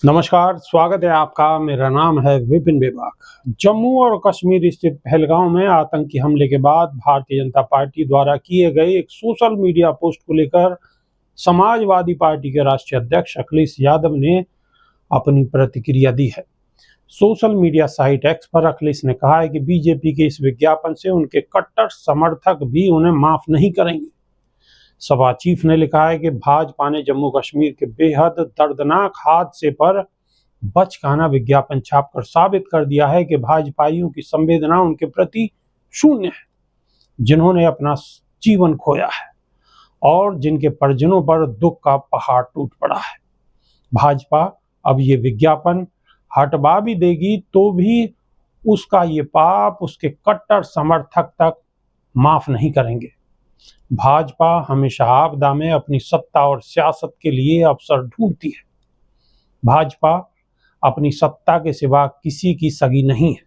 नमस्कार, स्वागत है आपका। मेरा नाम है विपिन बेबाक। जम्मू और कश्मीर स्थित पहलगांव में आतंकी हमले के बाद भारतीय जनता पार्टी द्वारा किए गए एक सोशल मीडिया पोस्ट को लेकर समाजवादी पार्टी के राष्ट्रीय अध्यक्ष अखिलेश यादव ने अपनी प्रतिक्रिया दी है। सोशल मीडिया साइट एक्स पर अखिलेश ने कहा है कि बीजेपी के इस विज्ञापन से उनके कट्टर समर्थक भी उन्हें माफ नहीं करेंगे। सपा चीफ ने लिखा है कि भाजपा ने जम्मू कश्मीर के बेहद दर्दनाक हादसे पर बचकाना विज्ञापन छापकर साबित कर दिया है कि भाजपाइयों की संवेदना उनके प्रति शून्य है, जिन्होंने अपना जीवन खोया है और जिनके परिजनों पर दुख का पहाड़ टूट पड़ा है। भाजपा अब ये विज्ञापन हटवा भी देगी तो भी उसका ये पाप उसके कट्टर समर्थक तक माफ नहीं करेंगे। भाजपा हमेशा आपदा में अपनी सत्ता और सियासत के लिए अवसर ढूंढती है। भाजपा अपनी सत्ता के सिवा किसी की सगी नहीं है।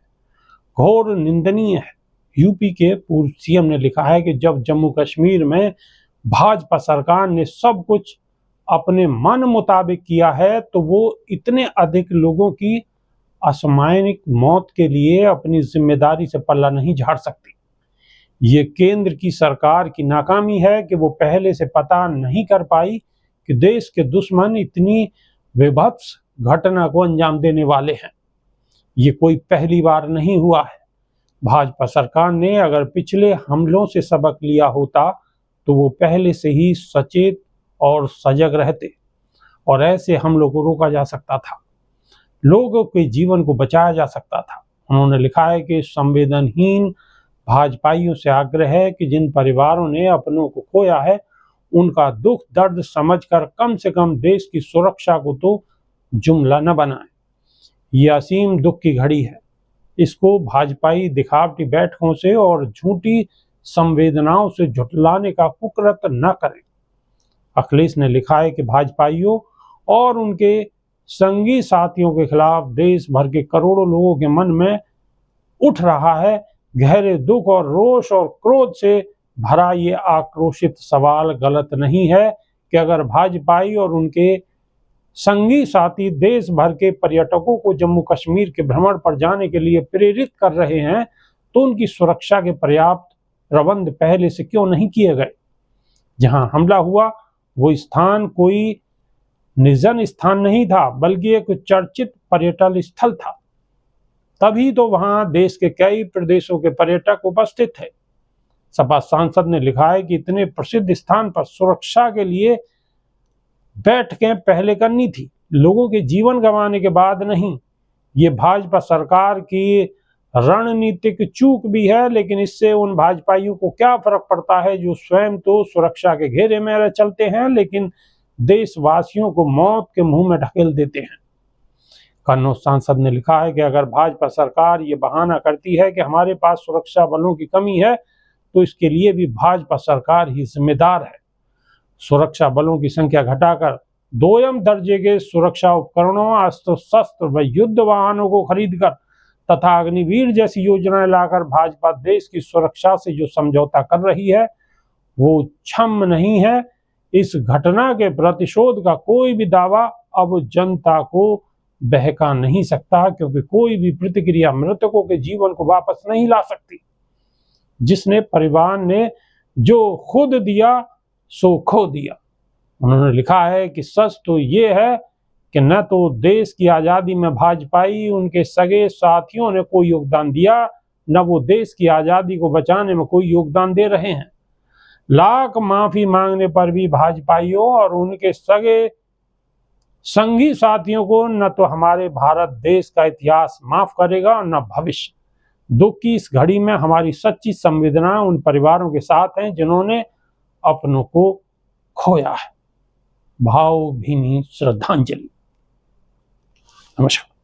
घोर निंदनीय है। यूपी के पूर्व सीएम ने लिखा है कि जब जम्मू कश्मीर में भाजपा सरकार ने सब कुछ अपने मन मुताबिक किया है तो वो इतने अधिक लोगों की असामयिक मौत के लिए अपनी जिम्मेदारी से पल्ला नहीं झाड़ सकती। ये केंद्र की सरकार की नाकामी है कि वो पहले से पता नहीं कर पाई कि देश के दुश्मन इतनी विभत्स घटना को अंजाम देने वाले हैं। ये कोई पहली बार नहीं हुआ है। भाजपा सरकार ने अगर पिछले हमलों से सबक लिया होता तो वो पहले से ही सचेत और सजग रहते और ऐसे हमलों को रोका जा सकता था, लोगों के जीवन को बचाया जा सकता था। उन्होंने लिखा है कि संवेदनहीन भाजपाइयों से आग्रह है कि जिन परिवारों ने अपनों को खोया है उनका दुख दर्द समझकर कम से कम देश की सुरक्षा को तो जुमला न बनाएं। ये असीम दुख की घड़ी है। इसको भाजपाई दिखावटी बैठकों से और झूठी संवेदनाओं से झुठलाने का कुकृत न करें। अखिलेश ने लिखा है कि भाजपाइयों और उनके संगी साथियों के खिलाफ देश भर के करोड़ों लोगों के मन में उठ रहा है गहरे दुख और रोष और क्रोध से भरा ये आक्रोशित सवाल गलत नहीं है कि अगर भाजपाई और उनके संगी साथी देश भर के पर्यटकों को जम्मू कश्मीर के भ्रमण पर जाने के लिए प्रेरित कर रहे हैं तो उनकी सुरक्षा के पर्याप्त प्रबंध पहले से क्यों नहीं किए गए। जहां हमला हुआ वो स्थान कोई निर्जन स्थान नहीं था बल्कि एक चर्चित पर्यटन स्थल था। तभी तो वहां देश के कई प्रदेशों के पर्यटक उपस्थित थे। सपा सांसद ने लिखा है कि इतने प्रसिद्ध स्थान पर सुरक्षा के लिए बैठकें पहले करनी थी, लोगों के जीवन गंवाने के बाद नहीं। ये भाजपा सरकार की रणनीतिक चूक भी है, लेकिन इससे उन भाजपाइयों को क्या फर्क पड़ता है जो स्वयं तो सुरक्षा के घेरे में चलते हैं लेकिन देशवासियों को मौत के मुंह में ढकेल देते हैं। कन्नौज सांसद ने लिखा है कि अगर भाजपा सरकार ये बहाना करती है कि हमारे पास सुरक्षा बलों की कमी है तो इसके लिए भी भाजपा सरकार ही जिम्मेदार है। सुरक्षा बलों की संख्या घटाकर दोयम दर्जे के सुरक्षा उपकरणों, अस्त्र शस्त्र व युद्ध वाहनों को खरीदकर तथा अग्निवीर जैसी योजनाएं लाकर भाजपा देश की सुरक्षा से जो समझौता कर रही है वो क्षम्य नहीं है। इस घटना के प्रतिशोध का कोई भी दावा अब जनता को बहका नहीं सकता, क्योंकि कोई भी प्रतिक्रिया मृतकों के जीवन को वापस नहीं ला सकती। जिसने परिवार ने जो खुद दिया सो खो दिया। उन्होंने लिखा है कि सच तो ये है कि न तो देश की आज़ादी में भाजपाई उनके सगे साथियों ने कोई योगदान दिया, न वो देश की आज़ादी को बचाने में कोई योगदान दे रहे हैं। लाख माफी मांगने पर भी भाजपाइयों और उनके सगे संगी साथियों को न तो हमारे भारत देश का इतिहास माफ करेगा और न भविष्य। दुख की इस घड़ी में हमारी सच्ची संवेदना उन परिवारों के साथ हैं जिन्होंने अपनों को खोया है। भावभीनी श्रद्धांजलि। नमस्कार।